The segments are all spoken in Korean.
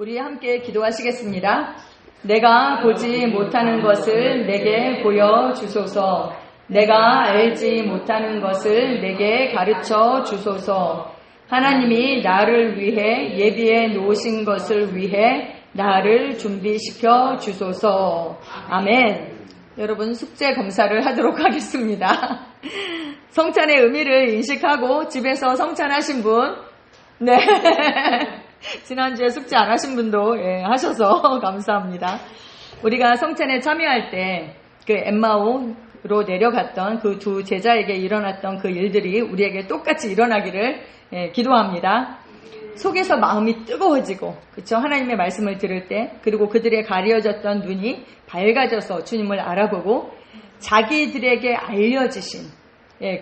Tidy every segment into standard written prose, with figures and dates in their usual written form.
우리 함께 기도하시겠습니다. 내가 보지 못하는 것을 내게 보여주소서. 내가 알지 못하는 것을 내게 가르쳐 주소서. 하나님이 나를 위해 예비해 놓으신 것을 위해 나를 준비시켜 주소서. 아멘. 여러분, 숙제 검사를 하도록 하겠습니다. 성찬의 의미를 인식하고 집에서 성찬하신 분? 네. 지난주에 숙제 안 하신 분도 하셔서 감사합니다. 우리가 성찬에 참여할 때 그 엠마오로 내려갔던 그 두 제자에게 일어났던 그 일들이 우리에게 똑같이 일어나기를 기도합니다. 속에서 마음이 뜨거워지고, 그렇죠? 하나님의 말씀을 들을 때, 그리고 그들의 가려졌던 눈이 밝아져서 주님을 알아보고 자기들에게 알려지신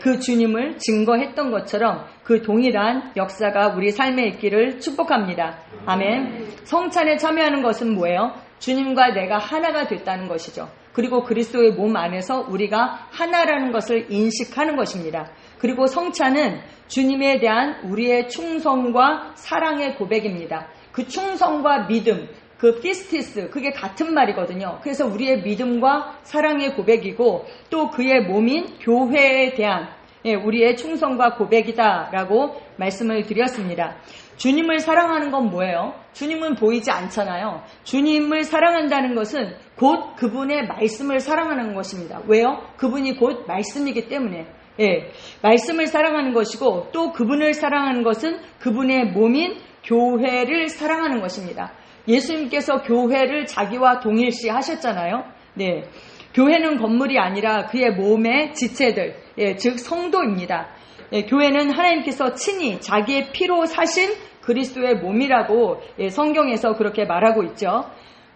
그 주님을 증거했던 것처럼 그 동일한 역사가 우리 삶에 있기를 축복합니다. 아멘. 성찬에 참여하는 것은 뭐예요? 주님과 내가 하나가 됐다는 것이죠. 그리고 그리스도의 몸 안에서 우리가 하나라는 것을 인식하는 것입니다. 그리고 성찬은 주님에 대한 우리의 충성과 사랑의 고백입니다. 그 충성과 믿음, 그 피스티스, 그게 같은 말이거든요. 그래서 우리의 믿음과 사랑의 고백이고 또 그의 몸인 교회에 대한 우리의 충성과 고백이다라고 말씀을 드렸습니다. 주님을 사랑하는 건 뭐예요? 주님은 보이지 않잖아요. 주님을 사랑한다는 것은 곧 그분의 말씀을 사랑하는 것입니다. 왜요? 그분이 곧 말씀이기 때문에. 말씀을 사랑하는 것이고 또 그분을 사랑하는 것은 그분의 몸인 교회를 사랑하는 것입니다. 예수님께서 교회를 자기와 동일시 하셨잖아요. 네. 교회는 건물이 아니라 그의 몸의 지체들, 즉 성도입니다. 교회는 하나님께서 친히 자기의 피로 사신 그리스도의 몸이라고 성경에서 그렇게 말하고 있죠.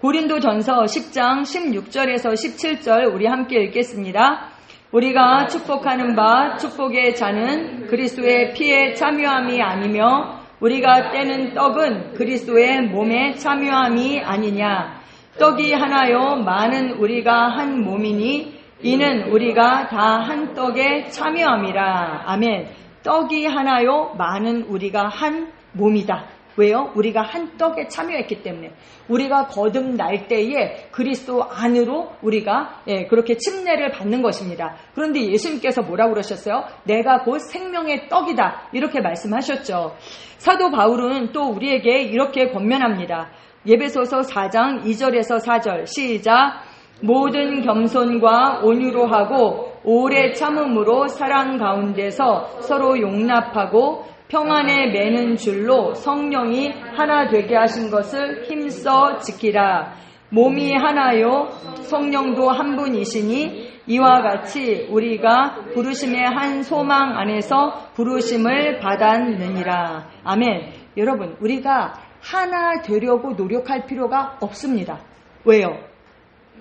고린도전서 10장 16절에서 17절 우리 함께 읽겠습니다. 우리가 축복하는 바 축복의 잔은 그리스도의 피에 참여함이 아니며 우리가 떼는 떡은 그리스도의 몸에 참여함이 아니냐. 떡이 하나요 많은 우리가 한 몸이니 이는 우리가 다 한 떡에 참여함이라. 아멘. 떡이 하나요 많은 우리가 한 몸이다. 왜요? 우리가 한 떡에 참여했기 때문에. 우리가 거듭날 때에 그리스도 안으로 우리가 그렇게 침례를 받는 것입니다. 그런데 예수님께서 뭐라고 그러셨어요? 내가 곧 생명의 떡이다. 이렇게 말씀하셨죠. 사도 바울은 또 우리에게 이렇게 권면합니다. 에베소서 4장 2절에서 4절 시작. 모든 겸손과 온유로 하고 오래 참음으로 사랑 가운데서 서로 용납하고 평안에 매는 줄로 성령이 하나 되게 하신 것을 힘써 지키라. 몸이 하나요 성령도 한 분이시니 이와 같이 우리가 부르심의 한 소망 안에서 부르심을 받았느니라. 아멘. 여러분, 우리가 하나 되려고 노력할 필요가 없습니다. 왜요?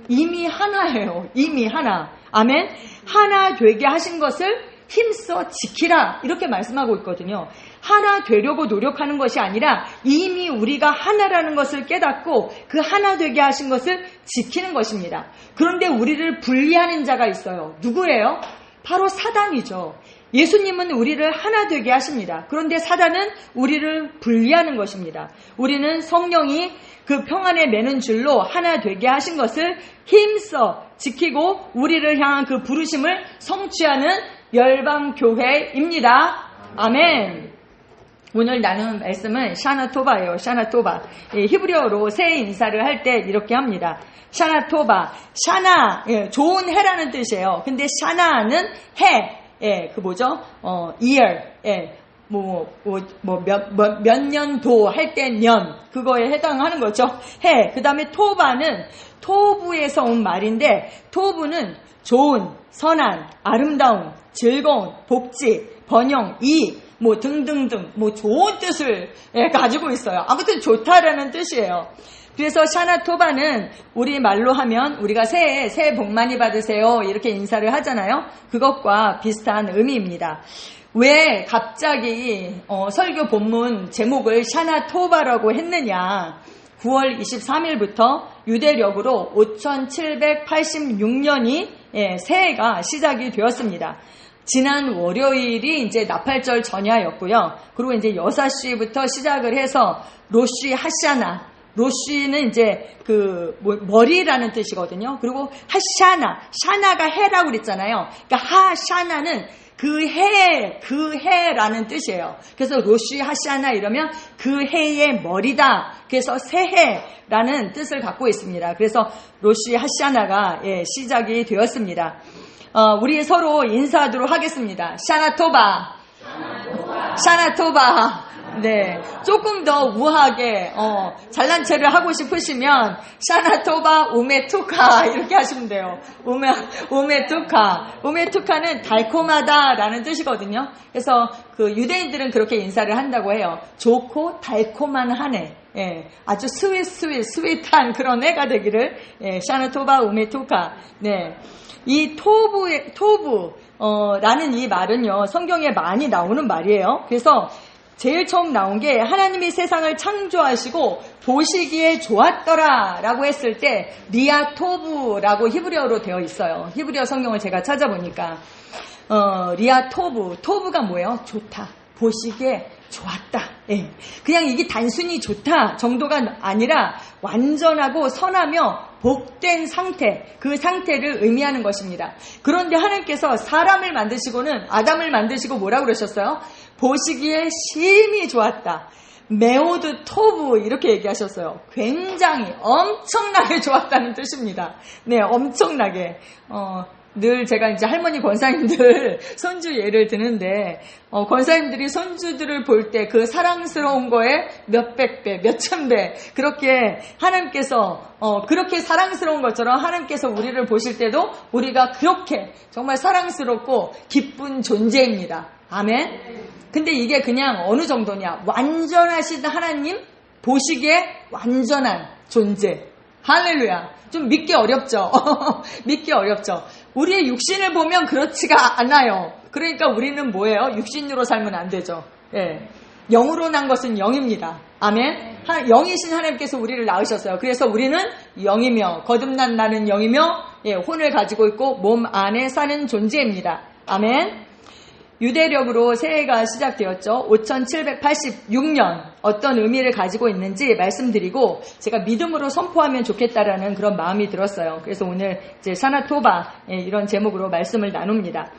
이미 하나예요. 이미 하나. 아멘. 하나 되게 하신 것을 힘써 지키라. 이렇게 말씀하고 있거든요. 하나 되려고 노력하는 것이 아니라 이미 우리가 하나라는 것을 깨닫고 그 하나 되게 하신 것을 지키는 것입니다. 그런데 우리를 분리하는 자가 있어요. 누구예요? 바로 사단이죠. 예수님은 우리를 하나 되게 하십니다. 그런데 사단은 우리를 분리하는 것입니다. 우리는 성령이 그 평안에 매는 줄로 하나 되게 하신 것을 힘써 지키고 우리를 향한 그 부르심을 성취하는 열방교회입니다. 아멘. 오늘 나눈 말씀은 샤나토바예요. 샤나토바. 히브리어로 새해 인사를 할 때 이렇게 합니다. 샤나토바. 샤나, 좋은 해라는 뜻이에요. 근데 샤나는 해. 그 뭐죠? year. 몇 년도 할 때 년. 그거에 해당하는 거죠. 해. 그 다음에 토바는 토부에서 온 말인데 토부는 좋은, 선한, 아름다운, 즐거운, 복지, 번영, 이익, 등등등, 좋은 뜻을 가지고 있어요. 아무튼 좋다라는 뜻이에요. 그래서 샤나토바는 우리 말로 하면 우리가 새해 복 많이 받으세요. 이렇게 인사를 하잖아요. 그것과 비슷한 의미입니다. 왜 갑자기 설교 본문 제목을 샤나토바라고 했느냐. 9월 23일부터 유대력으로 5786년이 새해가 시작이 되었습니다. 지난 월요일이 이제 나팔절 전야였고요. 그리고 이제 6시부터 시작을 해서 로쉬 하샤나, 로쉬는 이제 머리라는 뜻이거든요. 그리고 샤나가 해라고 그랬잖아요. 그러니까 샤나는 그 해라는 뜻이에요. 그래서 로쉬 하샤나 이러면 그 해의 머리다. 그래서 새해라는 뜻을 갖고 있습니다. 그래서 로쉬 하샤나가 시작이 되었습니다. 우리 서로 인사하도록 하겠습니다. 샤나토바. 네, 조금 더 우아하게 잘난 체를 하고 싶으시면 샤나토바 우메투카 이렇게 하시면 돼요. 우메투카는 달콤하다라는 뜻이거든요. 그래서 그 유대인들은 그렇게 인사를 한다고 해요. 좋고 달콤한 한 해. 아주 스윗한 그런 해가 되기를. 샤나토바 우메투카. 네. 이 토부라는 이 말은요, 성경에 많이 나오는 말이에요. 그래서 제일 처음 나온 게 하나님이 세상을 창조하시고 보시기에 좋았더라 라고 했을 때 리아토부라고 히브리어로 되어 있어요. 히브리어 성경을 제가 찾아보니까 토부가 뭐예요? 좋다. 보시기에 좋았다. 그냥 이게 단순히 좋다 정도가 아니라 완전하고 선하며 복된 상태, 그 상태를 의미하는 것입니다. 그런데 하나님께서 사람을 만드시고는 아담을 만드시고 뭐라고 그러셨어요? 보시기에 심히 좋았다. 메오드 토부 이렇게 얘기하셨어요. 굉장히 엄청나게 좋았다는 뜻입니다. 네, 엄청나게. 늘 제가 이제 할머니 권사님들 손주 예를 드는데 권사님들이 손주들을 볼 때 그 사랑스러운 거에 몇백 배, 몇천 배 그렇게 하나님께서 그렇게 사랑스러운 것처럼 하나님께서 우리를 보실 때도 우리가 그렇게 정말 사랑스럽고 기쁜 존재입니다. 아멘. 근데 이게 그냥 어느 정도냐? 완전하신 하나님 보시기에 완전한 존재. 할렐루야. 좀 믿기 어렵죠. 믿기 어렵죠. 우리의 육신을 보면 그렇지가 않아요. 그러니까 우리는 뭐예요? 육신으로 살면 안 되죠. 영으로 난 것은 영입니다. 아멘. 영이신 하나님께서 우리를 낳으셨어요. 그래서 우리는 영이며 거듭난 나는 영이며 혼을 가지고 있고 몸 안에 사는 존재입니다. 아멘. 유대력으로 새해가 시작되었죠. 5786년 어떤 의미를 가지고 있는지 말씀드리고 제가 믿음으로 선포하면 좋겠다라는 그런 마음이 들었어요. 그래서 오늘 이제 샤나토바 이런 제목으로 말씀을 나눕니다.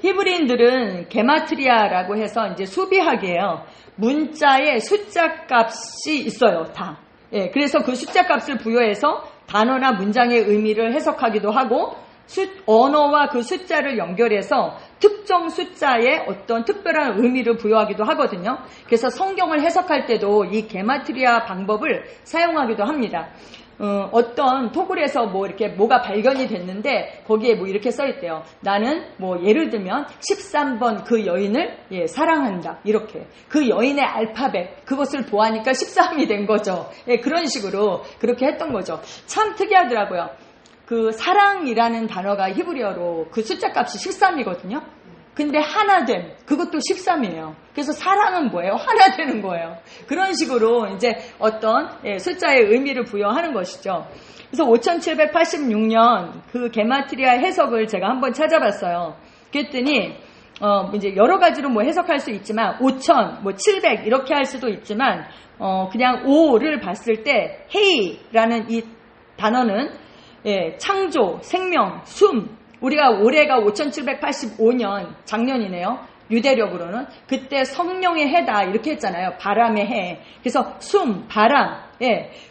히브리인들은 게마트리아라고 해서 이제 수비학이에요. 문자에 숫자 값이 있어요. 다. 그래서 그 숫자 값을 부여해서 단어나 문장의 의미를 해석하기도 하고 언어와 그 숫자를 연결해서 특정 숫자에 어떤 특별한 의미를 부여하기도 하거든요. 그래서 성경을 해석할 때도 이 게마트리아 방법을 사용하기도 합니다. 어떤 토굴에서 이렇게 뭐가 발견이 됐는데 거기에 이렇게 써있대요. 나는 예를 들면 13번 그 여인을 사랑한다. 이렇게. 그 여인의 알파벳 그것을 보아하니까 13이 된 거죠. 그런 식으로 그렇게 했던 거죠. 참 특이하더라고요. 그 사랑이라는 단어가 히브리어로 그 숫자 값이 13이거든요. 근데 하나됨 그것도 13이에요. 그래서 사랑은 뭐예요? 하나 되는 거예요. 그런 식으로 이제 어떤 숫자의 의미를 부여하는 것이죠. 그래서 5786년 그 게마트리아 해석을 제가 한번 찾아봤어요. 그랬더니 이제 여러 가지로 해석할 수 있지만 5000, 700 이렇게 할 수도 있지만 그냥 5를 봤을 때 헤이라는 이 단어는 창조, 생명, 숨. 우리가 올해가 5785년, 작년이네요. 유대력으로는. 그때 성령의 해다. 이렇게 했잖아요. 바람의 해. 그래서 숨, 바람,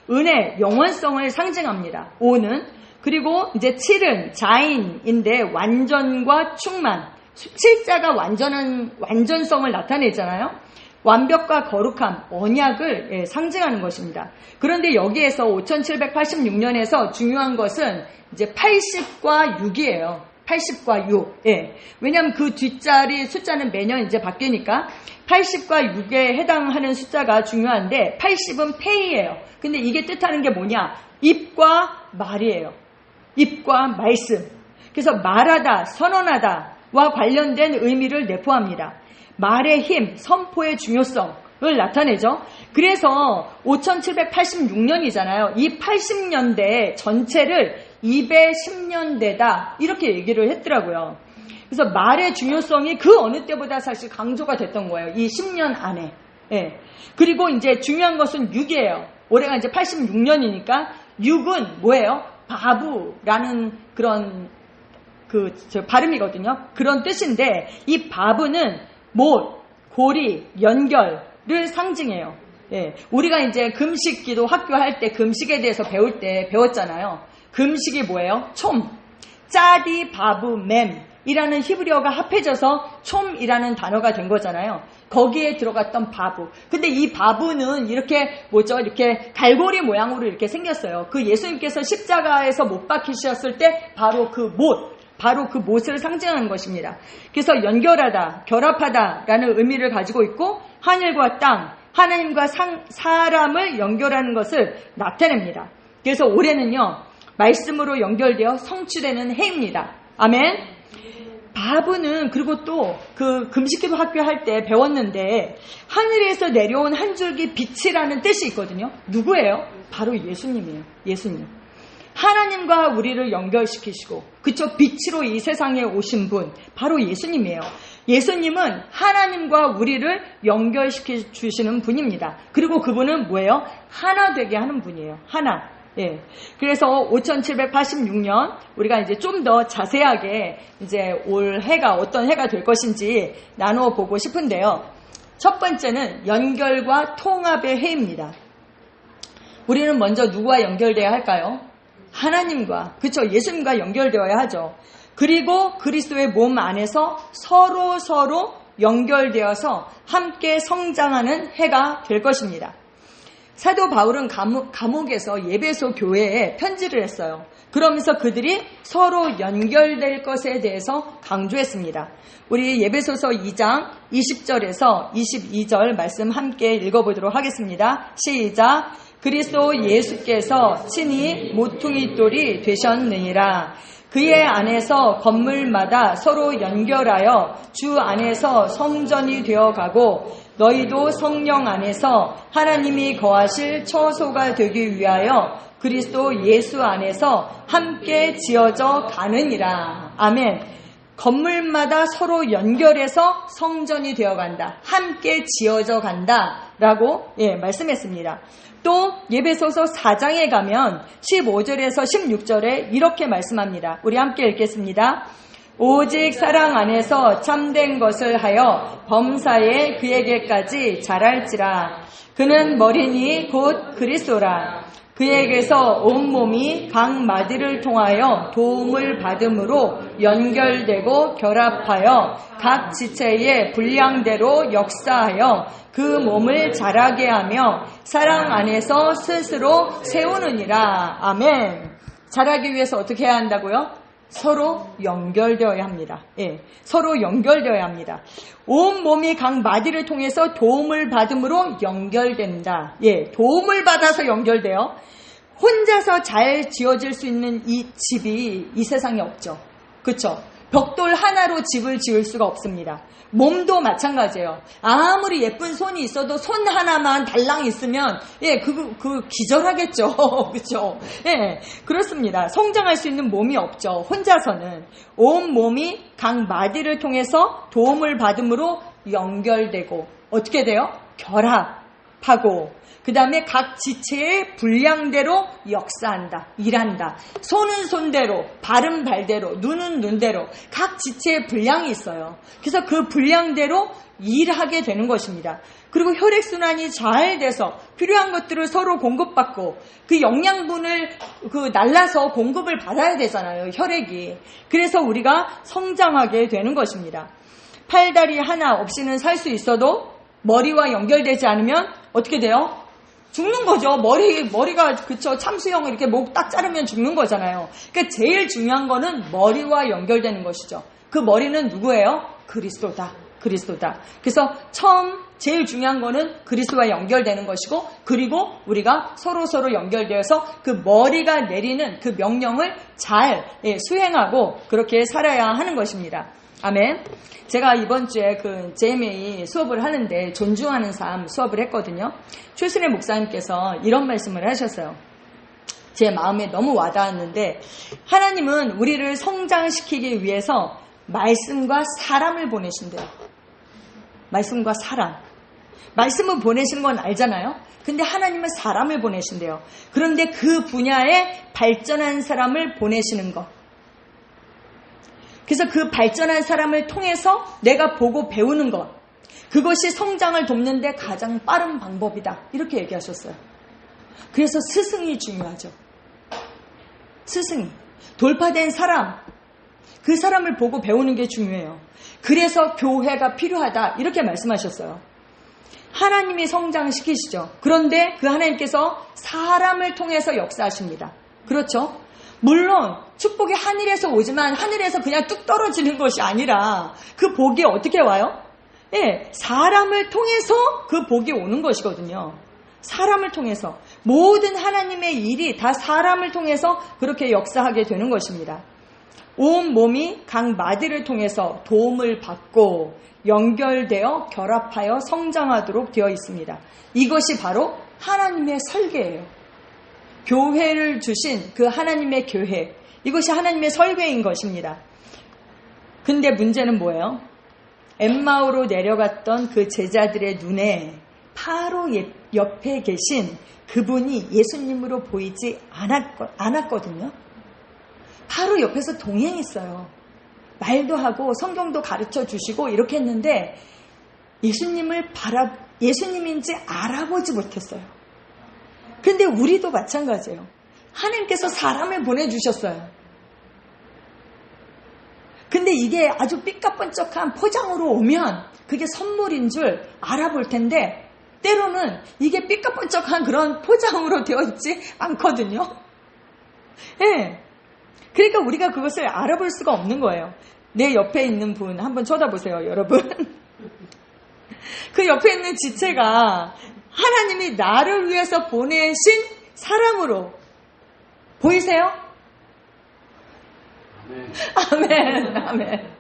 은혜, 영원성을 상징합니다. 5는. 그리고 이제 7은 자인인데 완전과 충만. 7자가 완전성을 나타내잖아요. 완벽과 거룩함, 언약을 상징하는 것입니다. 그런데 여기에서 5786년에서 중요한 것은 이제 80과 6이에요. 80과 6. 왜냐하면 그 뒷자리 숫자는 매년 이제 바뀌니까 80과 6에 해당하는 숫자가 중요한데 80은 페이예요. 근데 이게 뜻하는 게 뭐냐? 입과 말이에요. 입과 말씀. 그래서 말하다, 선언하다와 관련된 의미를 내포합니다. 말의 힘, 선포의 중요성을 나타내죠. 그래서 5786년이잖아요. 이 80년대 전체를 210년대다 이렇게 얘기를 했더라고요. 그래서 말의 중요성이 그 어느 때보다 사실 강조가 됐던 거예요. 이 10년 안에. 그리고 이제 중요한 것은 6이에요. 올해가 이제 86년이니까 6은 뭐예요? 바부라는 그런 발음이거든요. 그런 뜻인데 이 바부는 못, 고리, 연결을 상징해요. 예, 우리가 이제 금식기도 학교 할 때 금식에 대해서 배울 때 배웠잖아요. 금식이 뭐예요? 촘, 짜디, 바부, 맴이라는 히브리어가 합해져서 촘이라는 단어가 된 거잖아요. 거기에 들어갔던 바부. 근데 이 바부는 이렇게 이렇게 갈고리 모양으로 이렇게 생겼어요. 그 예수님께서 십자가에서 못 박히셨을 때 바로 그 못을 상징하는 것입니다. 그래서 연결하다, 결합하다라는 의미를 가지고 있고 하늘과 땅, 하나님과 사람을 연결하는 것을 나타냅니다. 그래서 올해는요, 말씀으로 연결되어 성취되는 해입니다. 아멘. 바부는 그리고 또 그 금식기도 학교 할 때 배웠는데 하늘에서 내려온 한 줄기 빛이라는 뜻이 있거든요. 누구예요? 바로 예수님이에요. 예수님. 하나님과 우리를 연결시키시고, 그쵸? 빛으로 이 세상에 오신 분, 바로 예수님이에요. 예수님은 하나님과 우리를 연결시켜 주시는 분입니다. 그리고 그분은 뭐예요? 하나 되게 하는 분이에요. 하나. 예. 그래서 5786년 우리가 이제 좀 더 자세하게 이제 올 해가 어떤 해가 될 것인지 나누어 보고 싶은데요. 첫 번째는 연결과 통합의 해입니다. 우리는 먼저 누구와 연결돼야 할까요? 하나님과, 그쵸? 예수님과 연결되어야 하죠. 그리고 그리스도의 몸 안에서 서로 연결되어서 함께 성장하는 해가 될 것입니다. 사도 바울은 감옥에서 예배소 교회에 편지를 했어요. 그러면서 그들이 서로 연결될 것에 대해서 강조했습니다. 우리 예배소서 2장 20절에서 22절 말씀 함께 읽어보도록 하겠습니다. 시작. 그리스도 예수께서 친히 모퉁이 돌이 되셨느니라. 그의 안에서 건물마다 서로 연결하여 주 안에서 성전이 되어가고 너희도 성령 안에서 하나님이 거하실 처소가 되기 위하여 그리스도 예수 안에서 함께 지어져 가느니라. 아멘. 건물마다 서로 연결해서 성전이 되어간다. 함께 지어져 간다라고 말씀했습니다. 또 예배소서 4장에 가면 15절에서 16절에 이렇게 말씀합니다. 우리 함께 읽겠습니다. 오직 사랑 안에서 참된 것을 하여 범사에 그에게까지 자랄지라. 그는 머리니 곧 그리스도라. 그에게서 온몸이 각 마디를 통하여 도움을 받음으로 연결되고 결합하여 각 지체의 분량대로 역사하여 그 몸을 자라게 하며 사랑 안에서 스스로 세우느니라. 아멘. 자라기 위해서 어떻게 해야 한다고요? 서로 연결되어야 합니다. 예, 서로 연결되어야 합니다. 온 몸이 각 마디를 통해서 도움을 받음으로 연결된다. 예, 도움을 받아서 연결돼요. 혼자서 잘 지어질 수 있는 이 집이 이 세상에 없죠. 그렇죠? 벽돌 하나로 집을 지을 수가 없습니다. 몸도 마찬가지예요. 아무리 예쁜 손이 있어도 손 하나만 달랑 있으면 기절하겠죠. 그렇죠? 예, 그렇습니다. 성장할 수 있는 몸이 없죠. 혼자서는 온 몸이 각 마디를 통해서 도움을 받음으로 연결되고 어떻게 돼요? 결합하고 그 다음에 각 지체의 분량대로 역사한다, 일한다. 손은 손대로, 발은 발대로, 눈은 눈대로 각 지체의 분량이 있어요. 그래서 그 분량대로 일하게 되는 것입니다. 그리고 혈액순환이 잘 돼서 필요한 것들을 서로 공급받고 그 영양분을 날라서 공급을 받아야 되잖아요, 혈액이. 그래서 우리가 성장하게 되는 것입니다. 팔다리 하나 없이는 살 수 있어도 머리와 연결되지 않으면 어떻게 돼요? 죽는 거죠. 머리가, 그쵸. 참수형 이렇게 목 딱 자르면 죽는 거잖아요. 그러니까 제일 중요한 거는 머리와 연결되는 것이죠. 그 머리는 누구예요? 그리스도다. 그래서 제일 중요한 거는 그리스도와 연결되는 것이고, 그리고 우리가 서로 연결되어서 그 머리가 내리는 그 명령을 잘 수행하고 그렇게 살아야 하는 것입니다. 아멘. 제가 이번 주에 그 JMA 수업을 하는데 존중하는 삶 수업을 했거든요. 최순애 목사님께서 이런 말씀을 하셨어요. 제 마음에 너무 와닿았는데, 하나님은 우리를 성장시키기 위해서 말씀과 사람을 보내신대요. 말씀과 사람. 말씀을 보내시는 건 알잖아요. 근데 하나님은 사람을 보내신대요. 그런데 그 분야에 발전한 사람을 보내시는 것. 그래서 그 발전한 사람을 통해서 내가 보고 배우는 것. 그것이 성장을 돕는데 가장 빠른 방법이다. 이렇게 얘기하셨어요. 그래서 스승이 중요하죠. 스승이. 돌파된 사람. 그 사람을 보고 배우는 게 중요해요. 그래서 교회가 필요하다. 이렇게 말씀하셨어요. 하나님이 성장시키시죠. 그런데 그 하나님께서 사람을 통해서 역사하십니다. 그렇죠? 물론 축복이 하늘에서 오지만 하늘에서 그냥 뚝 떨어지는 것이 아니라 그 복이 어떻게 와요? 예, 사람을 통해서 그 복이 오는 것이거든요. 사람을 통해서. 모든 하나님의 일이 다 사람을 통해서 그렇게 역사하게 되는 것입니다. 온 몸이 각 마디를 통해서 도움을 받고 연결되어 결합하여 성장하도록 되어 있습니다. 이것이 바로 하나님의 설계예요. 교회를 주신 그 하나님의 교회. 이것이 하나님의 설계인 것입니다. 근데 문제는 뭐예요? 엠마오로 내려갔던 그 제자들의 눈에 바로 옆에 계신 그분이 예수님으로 보이지 않았거든요. 바로 옆에서 동행했어요. 말도 하고 성경도 가르쳐 주시고 이렇게 했는데 예수님인지 알아보지 못했어요. 근데 우리도 마찬가지예요. 하나님께서 사람을 보내주셨어요. 근데 이게 아주 삐까뻔쩍한 포장으로 오면 그게 선물인 줄 알아볼 텐데 때로는 이게 삐까뻔쩍한 그런 포장으로 되어 있지 않거든요. 네. 그러니까 우리가 그것을 알아볼 수가 없는 거예요. 내 옆에 있는 분 한번 쳐다보세요, 여러분. 그 옆에 있는 지체가 하나님이 나를 위해서 보내신 사람으로 보이세요? 아멘, 아멘.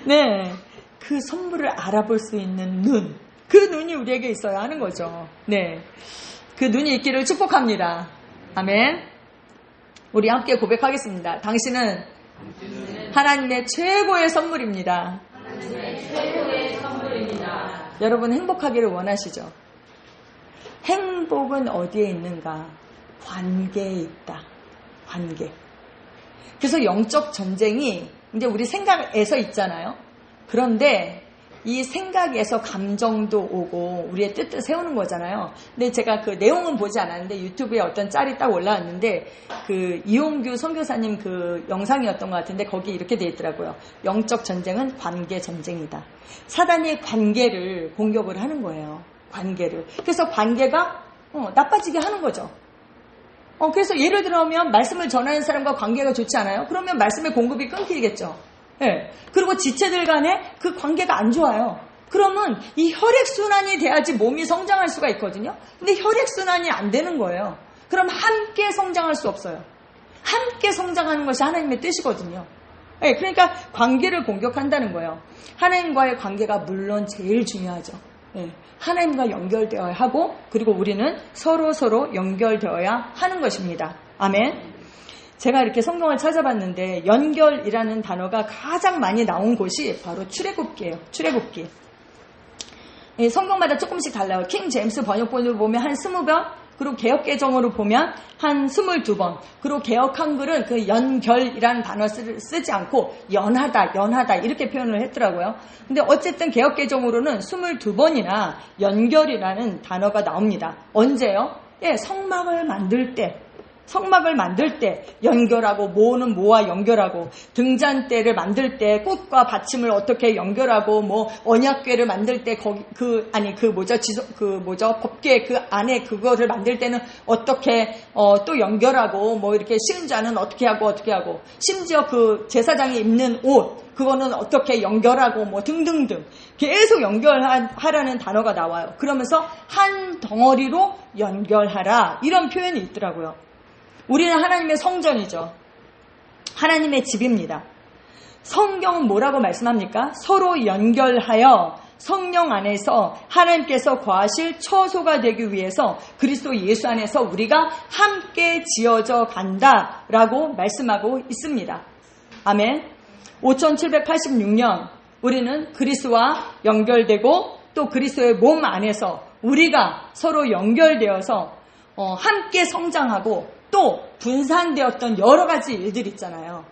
네, 그 선물을 알아볼 수 있는 눈, 그 눈이 우리에게 있어야 하는 거죠. 네, 그 눈이 있기를 축복합니다. 아멘. 우리 함께 고백하겠습니다. 당신은 하나님의 최고의 선물입니다. 하나님의 최고의 선물입니다. 여러분 행복하기를 원하시죠? 행복은 어디에 있는가? 관계에 있다. 관계. 그래서 영적 전쟁이 이제 우리 생각에서 있잖아요. 그런데 이 생각에서 감정도 오고 우리의 뜻을 세우는 거잖아요. 근데 제가 그 내용은 보지 않았는데 유튜브에 어떤 짤이 딱 올라왔는데 그 이용규 선교사님 그 영상이었던 것 같은데 거기 이렇게 돼 있더라고요. 영적 전쟁은 관계 전쟁이다. 사단이 관계를 공격을 하는 거예요. 관계를. 그래서 관계가 나빠지게 하는 거죠. 그래서 예를 들면 말씀을 전하는 사람과 관계가 좋지 않아요? 그러면 말씀의 공급이 끊기겠죠. 네. 그리고 지체들 간에 그 관계가 안 좋아요. 그러면 이 혈액순환이 돼야지 몸이 성장할 수가 있거든요. 근데 혈액순환이 안 되는 거예요. 그럼 함께 성장할 수 없어요. 함께 성장하는 것이 하나님의 뜻이거든요. 네. 그러니까 관계를 공격한다는 거예요. 하나님과의 관계가 물론 제일 중요하죠. 네. 하나님과 연결되어야 하고 그리고 우리는 서로 연결되어야 하는 것입니다. 아멘. 제가 이렇게 성경을 찾아봤는데 연결이라는 단어가 가장 많이 나온 곳이 바로 출애굽기예요. 출애굽기. 성경마다 조금씩 달라요. 킹 제임스 번역본으로 보면 한 20번, 그리고 개역개정으로 보면 한 22번, 그리고 개역 한글은 그 연결이라는 단어 쓰지 않고 연하다 이렇게 표현을 했더라고요. 근데 어쨌든 개역개정으로는 22번이나 연결이라는 단어가 나옵니다. 언제요? 예, 성막을 만들 때 연결하고 모는 모와 연결하고 등잔대를 만들 때 꽃과 받침을 어떻게 연결하고 뭐 언약궤를 만들 때 법궤 그 안에 그거를 만들 때는 어떻게 또 연결하고 뭐 이렇게 시은자는 어떻게 하고 심지어 그 제사장이 입는 옷 그거는 어떻게 연결하고 뭐 등등등 계속 연결하라는 단어가 나와요. 그러면서 한 덩어리로 연결하라 이런 표현이 있더라고요. 우리는 하나님의 성전이죠. 하나님의 집입니다. 성경은 뭐라고 말씀합니까? 서로 연결하여 성령 안에서 하나님께서 거하실 처소가 되기 위해서 그리스도 예수 안에서 우리가 함께 지어져 간다라고 말씀하고 있습니다. 아멘. 5786년 우리는 그리스도와 연결되고 또 그리스도의 몸 안에서 우리가 서로 연결되어서 함께 성장하고 또 분산되었던 여러 가지 일들이 있잖아요.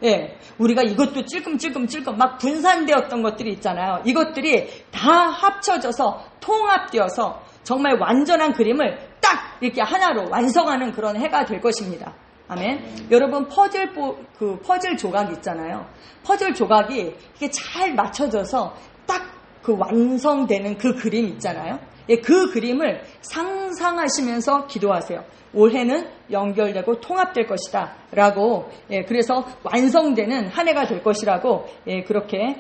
예, 우리가 이것도 찔끔찔끔 막 분산되었던 것들이 있잖아요. 이것들이 다 합쳐져서 통합되어서 정말 완전한 그림을 딱 이렇게 하나로 완성하는 그런 해가 될 것입니다. 아멘. 여러분 퍼즐 조각 있잖아요. 퍼즐 조각이 이게 잘 맞춰져서 딱 그 완성되는 그 그림 있잖아요. 예, 그 그림을 상상하시면서 기도하세요. 올해는 연결되고 통합될 것이다 라고, 예, 그래서 완성되는 한 해가 될 것이라고, 예, 그렇게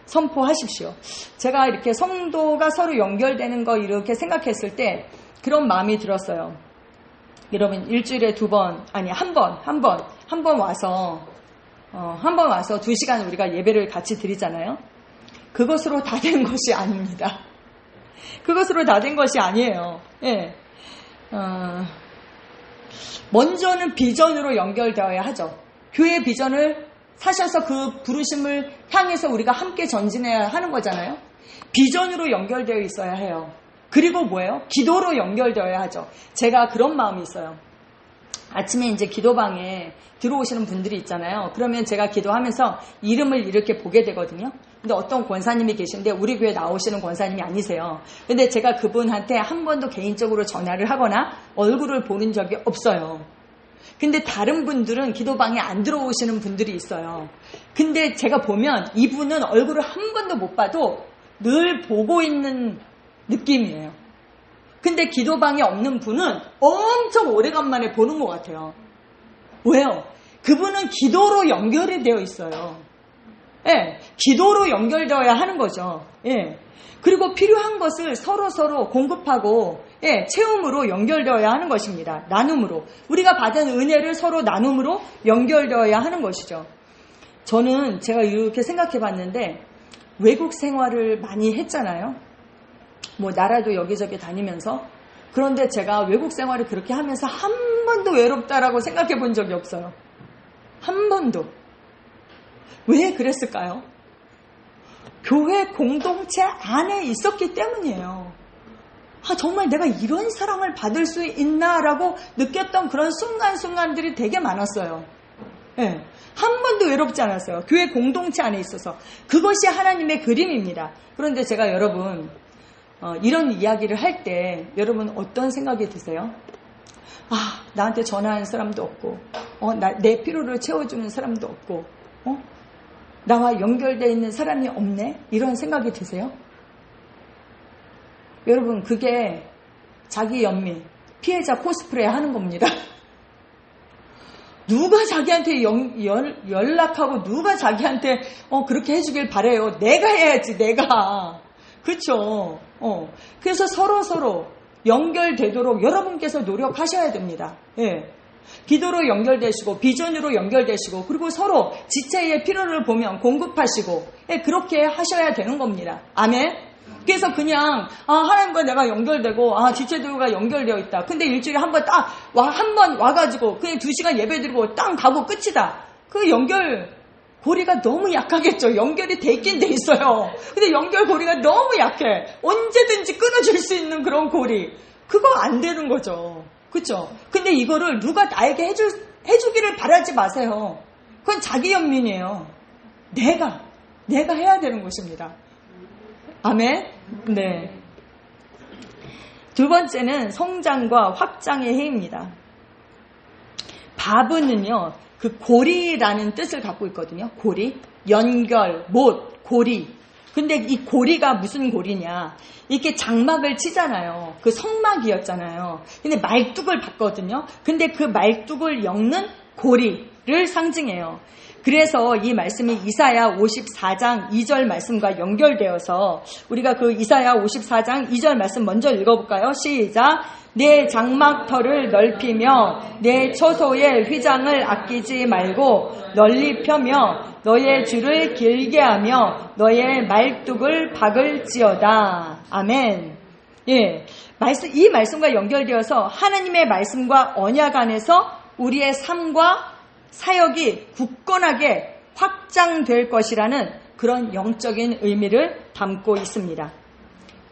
선포하십시오. 제가 이렇게 성도가 서로 연결되는 거 이렇게 생각했을 때 그런 마음이 들었어요. 여러분 일주일에 한 번 와서 2시간 우리가 예배를 같이 드리잖아요. 그것으로 다 된 것이 아닙니다. 그것으로 다 된 것이 아니에요. 예. 먼저는 비전으로 연결되어야 하죠. 교회 비전을 사셔서 그 부르심을 향해서 우리가 함께 전진해야 하는 거잖아요. 비전으로 연결되어 있어야 해요. 그리고 뭐예요? 기도로 연결되어야 하죠. 제가 그런 마음이 있어요. 아침에 이제 기도방에 들어오시는 분들이 있잖아요. 그러면 제가 기도하면서 이름을 이렇게 보게 되거든요. 근데 어떤 권사님이 계신데 우리 교회 나오시는 권사님이 아니세요. 근데 제가 그분한테 한 번도 개인적으로 전화를 하거나 얼굴을 보는 적이 없어요. 근데 다른 분들은 기도방에 안 들어오시는 분들이 있어요. 근데 제가 보면 이분은 얼굴을 한 번도 못 봐도 늘 보고 있는 느낌이에요. 근데 기도방에 없는 분은 엄청 오래간만에 보는 것 같아요. 왜요? 그분은 기도로 연결이 되어 있어요. 예, 기도로 연결되어야 하는 거죠. 예. 그리고 필요한 것을 서로 공급하고, 예, 체험으로 연결되어야 하는 것입니다. 나눔으로. 우리가 받은 은혜를 서로 나눔으로 연결되어야 하는 것이죠. 저는 제가 이렇게 생각해 봤는데 외국 생활을 많이 했잖아요. 뭐 나라도 여기저기 다니면서. 그런데 제가 외국 생활을 그렇게 하면서 한 번도 외롭다라고 생각해 본 적이 없어요. 한 번도. 왜 그랬을까요? 교회 공동체 안에 있었기 때문이에요. 정말 내가 이런 사랑을 받을 수 있나라고 느꼈던 그런 순간들이 되게 많았어요. 네. 한 번도 외롭지 않았어요. 교회 공동체 안에 있어서. 그것이 하나님의 그림입니다. 그런데 제가 여러분 이런 이야기를 할 때 여러분 어떤 생각이 드세요? 나한테 전화하는 사람도 없고 내 필요를 채워주는 사람도 없고 나와 연결되어 있는 사람이 없네? 이런 생각이 드세요? 여러분 그게 자기 연민, 피해자 코스프레 하는 겁니다. 누가 자기한테 연락하고 누가 자기한테 그렇게 해주길 바래요. 내가 해야지, 내가. 그렇죠? 그래서 서로 연결되도록 여러분께서 노력하셔야 됩니다. 예. 기도로 연결되시고 비전으로 연결되시고 그리고 서로 지체의 필요를 보면 공급하시고, 예, 그렇게 하셔야 되는 겁니다. 아멘. 그래서 그냥 하나님과 내가 연결되고 지체들과 연결되어 있다. 근데 일주일에 한 번 와가지고 그냥 2시간 예배드리고 딱 가고 끝이다. 그 연결 고리가 너무 약하겠죠. 연결이 돼 있긴 돼 있어요. 근데 연결 고리가 너무 약해. 언제든지 끊어질 수 있는 그런 고리. 그거 안 되는 거죠. 그렇죠? 근데 이거를 누가 나에게 해주기를 바라지 마세요. 그건 자기 연민이에요. 내가 해야 되는 것입니다. 아멘? 네. 두 번째는 성장과 확장의 해입니다. 바브는요, 그 고리라는 뜻을 갖고 있거든요. 고리, 연결, 못, 고리. 근데 이 고리가 무슨 고리냐? 이렇게 장막을 치잖아요. 그 성막이었잖아요. 근데 말뚝을 봤거든요. 근데 그 말뚝을 엮는 고리를 상징해요. 그래서 이 말씀이 이사야 54장 2절 말씀과 연결되어서 우리가 그 이사야 54장 2절 말씀 먼저 읽어볼까요? 시작! 내 장막터를 넓히며 내 처소의 휘장을 아끼지 말고 널리 펴며 너의 줄을 길게 하며 너의 말뚝을 박을지어다. 아멘. 예, 이 말씀과 연결되어서 하나님의 말씀과 언약 안에서 우리의 삶과 사역이 굳건하게 확장될 것이라는 그런 영적인 의미를 담고 있습니다.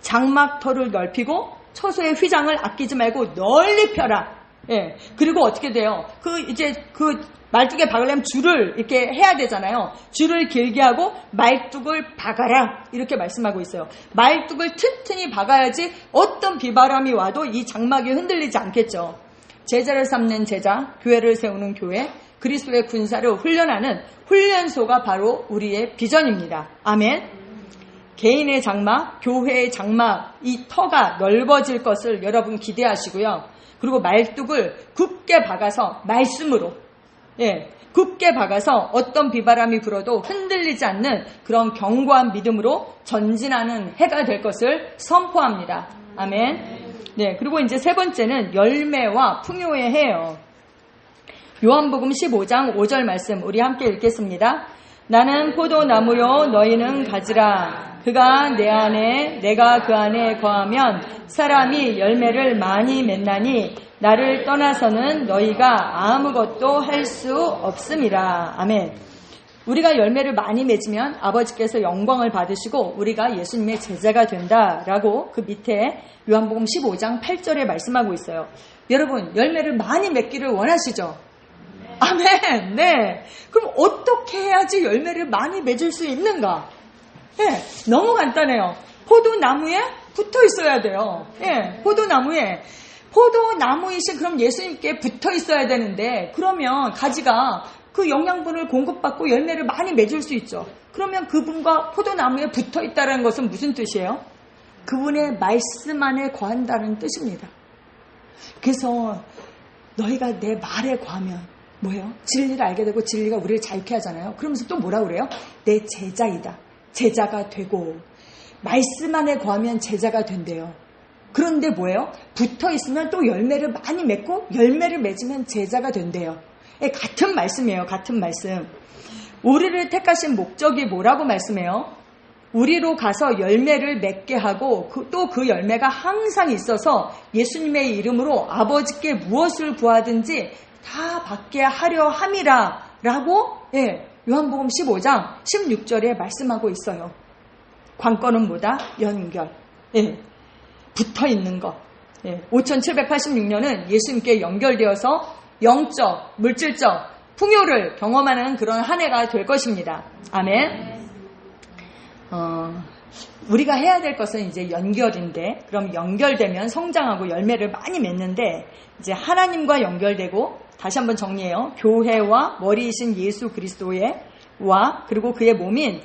장막터를 넓히고 처소의 휘장을 아끼지 말고 널리 펴라. 예. 그리고 어떻게 돼요? 그 말뚝에 박으려면 줄을 이렇게 해야 되잖아요. 줄을 길게 하고 말뚝을 박아라. 이렇게 말씀하고 있어요. 말뚝을 튼튼히 박아야지 어떤 비바람이 와도 이 장막이 흔들리지 않겠죠. 제자를 삼는 제자, 교회를 세우는 교회, 그리스도의 군사를 훈련하는 훈련소가 바로 우리의 비전입니다. 아멘. 개인의 장막, 교회의 장막, 이 터가 넓어질 것을 여러분 기대하시고요. 그리고 말뚝을 굳게 박아서 말씀으로, 굳게 박아서 어떤 비바람이 불어도 흔들리지 않는 그런 견고한 믿음으로 전진하는 해가 될 것을 선포합니다. 아멘. 네, 그리고 이제 세 번째는 열매와 풍요의 해예요. 요한복음 15장 5절 말씀 우리 함께 읽겠습니다. 나는 포도나무요 너희는 가지라. 그가 내 안에 내가 그 안에 거하면 사람이 열매를 많이 맺나니 나를 떠나서는 너희가 아무것도 할 수 없음이라. 아멘. 우리가 열매를 많이 맺으면 아버지께서 영광을 받으시고 우리가 예수님의 제자가 된다라고 그 밑에 요한복음 15장 8절에 말씀하고 있어요. 여러분 열매를 많이 맺기를 원하시죠? 아멘. 네. 그럼 어떻게 해야지 열매를 많이 맺을 수 있는가? 너무 간단해요. 포도나무에 붙어 있어야 돼요. 포도나무이신 그럼 예수님께 붙어 있어야 되는데 그러면 가지가 그 영양분을 공급받고 열매를 많이 맺을 수 있죠. 그러면 그분과 포도나무에 붙어 있다는 것은 무슨 뜻이에요? 그분의 말씀 안에 거한다는 뜻입니다. 그래서 너희가 내 말에 거하면 뭐예요? 진리를 알게 되고 진리가 우리를 자유케 하잖아요. 그러면서 또 뭐라 그래요? 내 제자이다. 제자가 되고 말씀 안에 거하면 제자가 된대요. 그런데 뭐예요? 붙어 있으면 또 열매를 많이 맺고 열매를 맺으면 제자가 된대요. 같은 말씀이에요. 같은 말씀. 우리를 택하신 목적이 뭐라고 말씀해요? 우리로 가서 열매를 맺게 하고 또 그 열매가 항상 있어서 예수님의 이름으로 아버지께 무엇을 구하든지 다 받게 하려 함이라 라고 요한복음 15장 16절에 말씀하고 있어요. 관건은 뭐다? 연결. 붙어 있는 것. 5786년은 예수님께 연결되어서 영적, 물질적, 풍요를 경험하는 그런 한 해가 될 것입니다. 아멘. 우리가 해야 될 것은 이제 연결인데, 그럼 연결되면 성장하고 열매를 많이 맺는데, 이제 하나님과 연결되고, 다시 한번 정리해요. 교회와 머리이신 예수 그리스도와 그리고 그의 몸인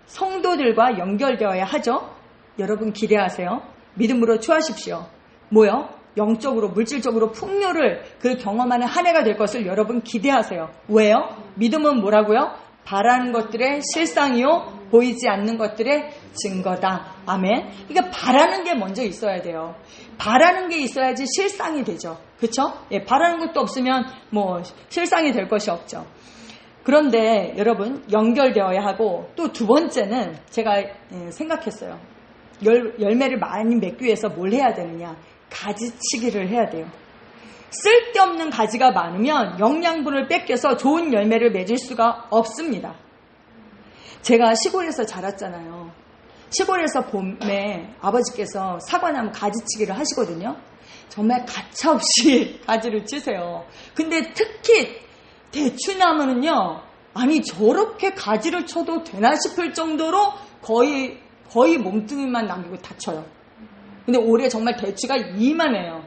성도들과 연결되어야 하죠. 여러분 기대하세요. 믿음으로 추하십시오. 뭐요? 영적으로 물질적으로 풍요를 그 경험하는 한 해가 될 것을 여러분 기대하세요. 왜요? 믿음은 뭐라고요? 바라는 것들의 실상이요 보이지 않는 것들의 증거다. 아멘. 그러니까 바라는 게 먼저 있어야 돼요. 바라는 게 있어야지 실상이 되죠. 그렇죠? 바라는 것도 없으면 뭐 실상이 될 것이 없죠. 그런데 여러분 연결되어야 하고 또 두 번째는 제가 생각했어요. 열매를 많이 맺기 위해서 뭘 해야 되느냐? 가지치기를 해야 돼요. 쓸데없는 가지가 많으면 영양분을 뺏겨서 좋은 열매를 맺을 수가 없습니다. 제가 시골에서 자랐잖아요. 시골에서 봄에 아버지께서 사과나무 가지치기를 하시거든요. 정말 가차없이 가지를 치세요. 근데 특히 대추나무는요. 아니 저렇게 가지를 쳐도 되나 싶을 정도로 거의 몸뚱이만 남기고 다 쳐요. 근데 올해 정말 대추가 이만해요.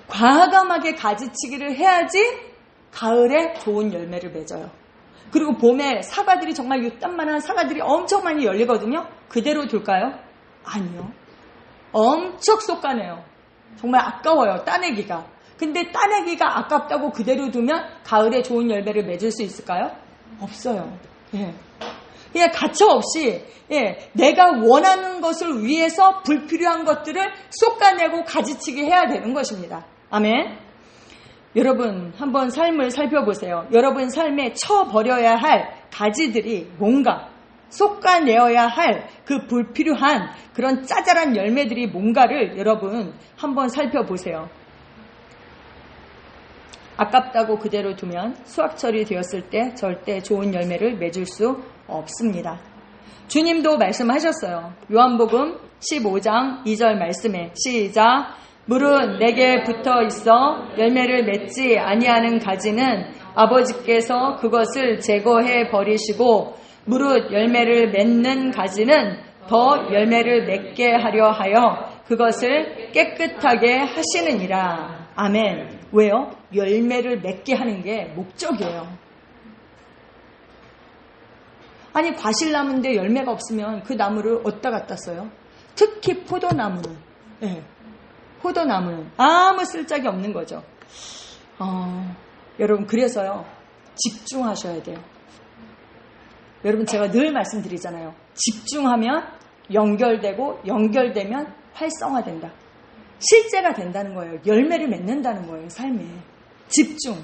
과감하게 가지치기를 해야지 가을에 좋은 열매를 맺어요. 그리고 봄에 사과들이 정말 유딴만한 사과들이 엄청 많이 열리거든요. 그대로 둘까요? 아니요. 엄청 쏟아내요. 정말 아까워요. 따내기가. 근데 따내기가 아깝다고 그대로 두면 가을에 좋은 열매를 맺을 수 있을까요? 없어요. 그냥 가차없이 내가 원하는 것을 위해서 불필요한 것들을 쏟아내고 가지치기 해야 되는 것입니다. 아멘. 여러분 한번 삶을 살펴보세요. 여러분 삶에 쳐버려야 할 가지들이 뭔가 쏟아내어야 할 그 불필요한 그런 짜잘한 열매들이 뭔가를 여러분 한번 살펴보세요. 아깝다고 그대로 두면 수확철이 되었을 때 절대 좋은 열매를 맺을 수 없습니다. 주님도 말씀하셨어요. 요한복음 15장 2절 말씀에 시작. 무릇 내게 붙어 있어 열매를 맺지 아니하는 가지는 아버지께서 그것을 제거해 버리시고 무릇 열매를 맺는 가지는 더 열매를 맺게 하려 하여 그것을 깨끗하게 하시느니라. 아멘. 왜요? 열매를 맺게 하는 게 목적이에요. 아니 과실나무인데 열매가 없으면 그 나무를 어디다 갖다 써요? 특히 포도나무는 포도나무는 아무 쓸데기 없는 거죠. 여러분 그래서요 집중하셔야 돼요. 여러분 제가 늘 말씀드리잖아요. 집중하면 연결되고 연결되면 활성화된다. 실제가 된다는 거예요. 열매를 맺는다는 거예요. 삶에. 집중.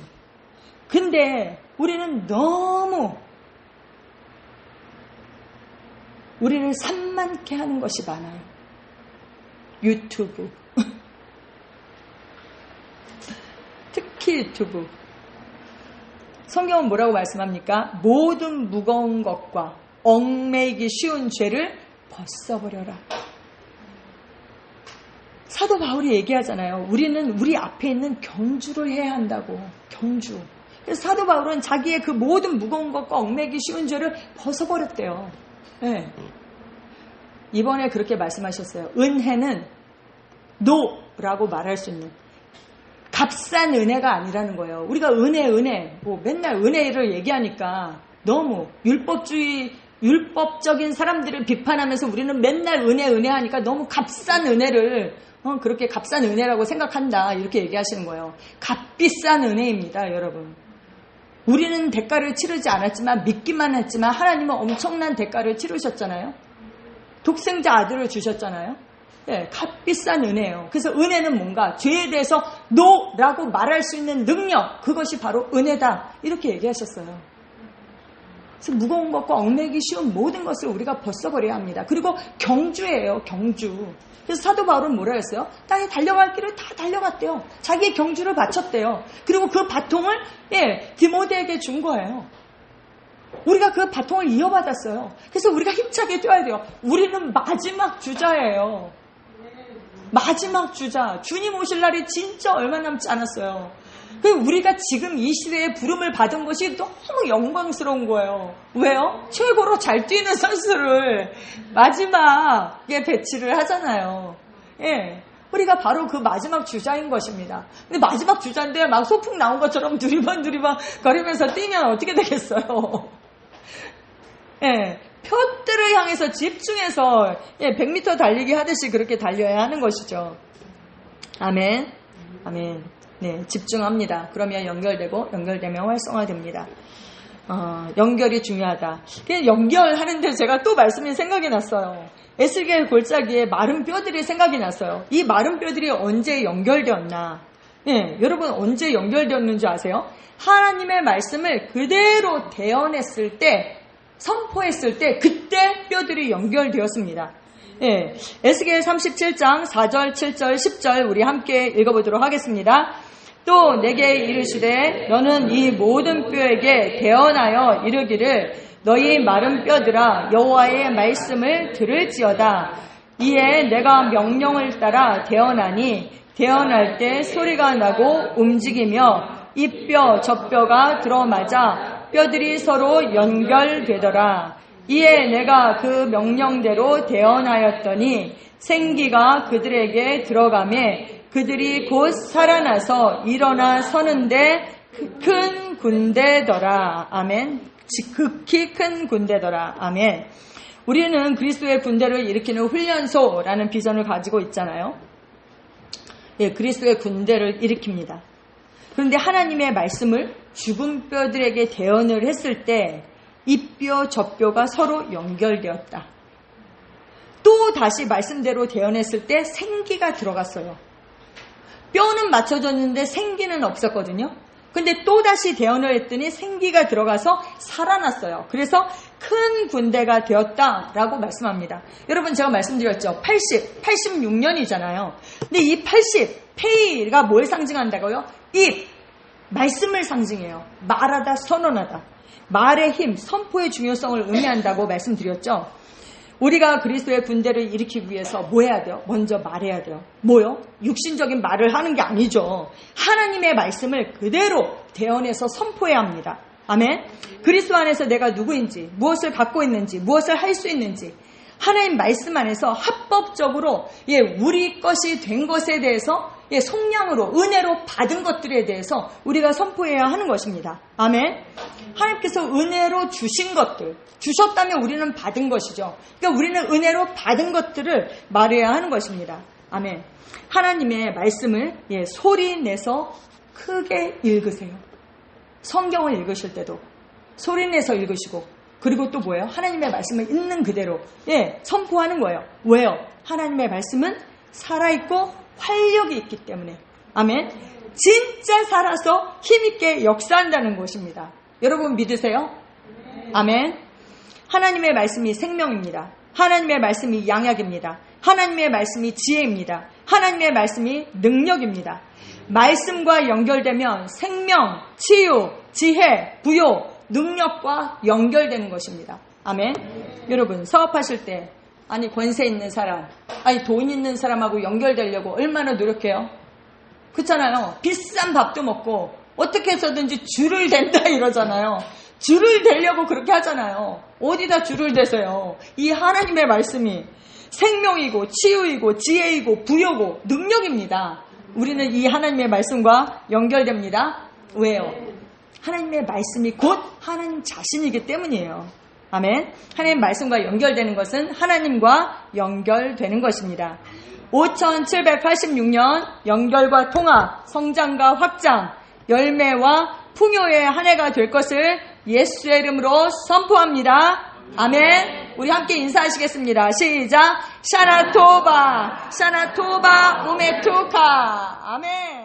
근데 우리는 너무 우리를 산만케 하는 것이 많아요. 유튜브. 특히 유튜브. 성경은 뭐라고 말씀합니까? 모든 무거운 것과 얽매이기 쉬운 죄를 벗어버려라. 사도 바울이 얘기하잖아요. 우리는 우리 앞에 있는 경주를 해야 한다고. 경주. 그래서 사도 바울은 자기의 그 모든 무거운 것과 얽매이기 쉬운 죄를 벗어버렸대요. 네. 이번에 그렇게 말씀하셨어요. 은혜는 노라고 말할 수 있는 값싼 은혜가 아니라는 거예요. 우리가 은혜 뭐 맨날 은혜를 얘기하니까 너무 율법적인 사람들을 비판하면서 우리는 맨날 은혜 하니까 너무 값싼 은혜를 그렇게 값싼 은혜라고 생각한다 이렇게 얘기하시는 거예요. 값비싼 은혜입니다. 여러분. 우리는 대가를 치르지 않았지만 믿기만 했지만 하나님은 엄청난 대가를 치르셨잖아요. 독생자 아들을 주셨잖아요. 네, 값비싼 은혜예요. 그래서 은혜는 뭔가 죄에 대해서 노라고 말할 수 있는 능력, 그것이 바로 은혜다 이렇게 얘기하셨어요. 그래서 무거운 것과 얽매이기 쉬운 모든 것을 우리가 벗어버려야 합니다. 그리고 경주예요. 경주. 그래서 사도 바울은 뭐라 했어요? 땅에 달려갈 길을 다 달려갔대요. 자기의 경주를 바쳤대요. 그리고 그 바통을 디모데에게 준 거예요. 우리가 그 바통을 이어받았어요. 그래서 우리가 힘차게 뛰어야 돼요. 우리는 마지막 주자예요. 마지막 주자. 주님 오실 날이 진짜 얼마 남지 않았어요. 우리가 지금 이 시대에 부름을 받은 것이 너무 영광스러운 거예요. 왜요? 최고로 잘 뛰는 선수를 마지막에 배치를 하잖아요. 예. 우리가 바로 그 마지막 주자인 것입니다. 근데 마지막 주자인데 막 소풍 나온 것처럼 두리번 거리면서 뛰면 어떻게 되겠어요? 예. 표들을 향해서 집중해서 100m 달리기 하듯이 그렇게 달려야 하는 것이죠. 아멘. 아멘. 네, 집중합니다. 그러면 연결되면 활성화됩니다. 연결이 중요하다. 연결하는데 제가 또 말씀이 생각이 났어요. 에스겔 골짜기에 마른 뼈들이 생각이 났어요. 이 마른 뼈들이 언제 연결되었나? 예, 여러분 언제 연결되었는지 아세요? 하나님의 말씀을 그대로 대언했을 때, 선포했을 때 그때 뼈들이 연결되었습니다. 예, 에스겔 37장 4절, 7절, 10절 우리 함께 읽어보도록 하겠습니다. 또 내게 이르시되 너는 이 모든 뼈에게 대언하여 이르기를 너희 마른 뼈들아 여호와의 말씀을 들을지어다. 이에 내가 명령을 따라 대언하니 대언할 때 소리가 나고 움직이며 이 뼈 저 뼈가 들어맞아 뼈들이 서로 연결되더라. 이에 내가 그 명령대로 대언하였더니 생기가 그들에게 들어가매 그들이 곧 살아나서 일어나 서는데 큰 군대더라. 아멘. 극히 큰 군대더라. 아멘. 우리는 그리스도의 군대를 일으키는 훈련소라는 비전을 가지고 있잖아요. 예, 그리스도의 군대를 일으킵니다. 그런데 하나님의 말씀을 죽은 뼈들에게 대언을 했을 때 이 뼈 저 뼈가 서로 연결되었다. 또 다시 말씀대로 대언했을 때 생기가 들어갔어요. 뼈는 맞춰졌는데 생기는 없었거든요. 근데 또 다시 대언을 했더니 생기가 들어가서 살아났어요. 그래서 큰 군대가 되었다라고 말씀합니다. 여러분 제가 말씀드렸죠. 86년이잖아요. 근데 이 80, 가 뭘 상징한다고요? 입, 말씀을 상징해요. 말하다, 선언하다. 말의 힘, 선포의 중요성을 의미한다고 말씀드렸죠. 우리가 그리스도의 군대를 일으키기 위해서 뭐 해야 돼요? 먼저 말해야 돼요. 뭐요? 육신적인 말을 하는 게 아니죠. 하나님의 말씀을 그대로 대언해서 선포해야 합니다. 아멘. 그리스도 안에서 내가 누구인지, 무엇을 갖고 있는지, 무엇을 할 수 있는지, 하나님 말씀 안에서 합법적으로 우리 것이 된 것에 대해서 속량으로 은혜로 받은 것들에 대해서 우리가 선포해야 하는 것입니다. 아멘. 하나님께서 은혜로 주신 것들, 주셨다면 우리는 받은 것이죠. 그러니까 우리는 은혜로 받은 것들을 말해야 하는 것입니다. 아멘. 하나님의 말씀을 소리 내서 크게 읽으세요. 성경을 읽으실 때도 소리 내서 읽으시고, 그리고 또 뭐예요? 하나님의 말씀을 있는 그대로 선포하는 거예요. 왜요? 하나님의 말씀은 살아있고 활력이 있기 때문에. 아멘. 진짜 살아서 힘있게 역사한다는 것입니다. 여러분 믿으세요? 아멘. 하나님의 말씀이 생명입니다. 하나님의 말씀이 양약입니다. 하나님의 말씀이 지혜입니다. 하나님의 말씀이 능력입니다. 말씀과 연결되면 생명, 치유, 지혜, 부요, 능력과 연결되는 것입니다. 아멘. 여러분 사업하실 때 권세 있는 사람, 돈 있는 사람하고 연결되려고 얼마나 노력해요? 그렇잖아요. 비싼 밥도 먹고 어떻게 해서든지 줄을 댄다 이러잖아요. 줄을 대려고 그렇게 하잖아요. 어디다 줄을 대세요? 이 하나님의 말씀이 생명이고 치유이고 지혜이고 부요고 능력입니다. 우리는 이 하나님의 말씀과 연결됩니다. 왜요? 하나님의 말씀이 곧 하나님 자신이기 때문이에요. 아멘. 하나님 말씀과 연결되는 것은 하나님과 연결되는 것입니다. 5786년 연결과 통합, 성장과 확장, 열매와 풍요의 한 해가 될 것을 예수의 이름으로 선포합니다. 아멘. 우리 함께 인사하시겠습니다. 시작. 샤나토바, 샤나토바, 우메토카. 아멘.